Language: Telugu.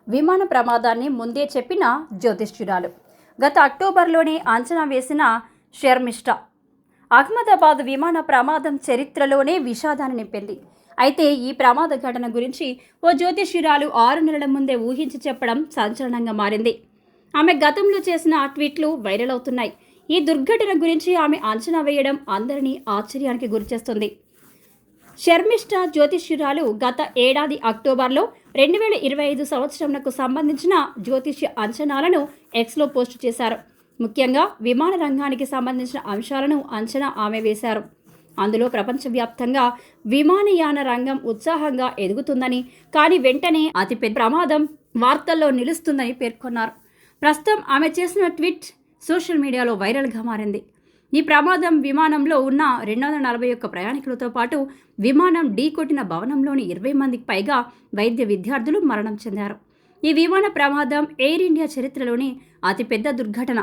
విమాన ప్రమాదాన్ని ముందే చెప్పిన జ్యోతిష్యురాలు. గత అక్టోబర్లోనే అంచనా వేసిన షర్మిష్ఠా. అహ్మదాబాద్ విమాన ప్రమాదం చరిత్రలోనే విషాదాన్ని నింపింది. అయితే ఈ ప్రమాద ఘటన గురించి ఓ జ్యోతిష్యురాలు 6 నెలల ముందే ఊహించి చెప్పడం సంచలనంగా మారింది. ఆమె గతంలో చేసిన ట్వీట్లు వైరల్ అవుతున్నాయి. ఈ దుర్ఘటన గురించి ఆమె అంచనా వేయడం అందరినీ ఆశ్చర్యానికి గురిచేస్తుంది. షర్మిష్ఠా జ్యోతిష్యురాలు గత ఏడాది అక్టోబర్లో 2025 సంవత్సరంకు సంబంధించిన జ్యోతిష్య అంచనాలను ఎక్స్లో పోస్టు చేశారు. ముఖ్యంగా విమాన రంగానికి సంబంధించిన అంశాలను అంచనా ఆమె వేశారు. అందులో ప్రపంచవ్యాప్తంగా విమానయాన రంగం ఉత్సాహంగా ఎదుగుతుందని, కానీ వెంటనే అతిపెద్ద ప్రమాదం వార్తల్లో నిలుస్తుందని పేర్కొన్నారు. ప్రస్తుతం ఆమె చేసిన ట్వీట్ సోషల్ మీడియాలో వైరల్గా మారింది. ఈ ప్రమాదం విమానంలో ఉన్న 241 ప్రయాణికులతో పాటు విమానం ఢీకొట్టిన భవనంలోని 20 మందికి పైగా వైద్య విద్యార్థులు మరణం చెందారు. ఈ విమాన ప్రమాదం ఎయిర్ ఇండియా చరిత్రలోని అతిపెద్ద దుర్ఘటన.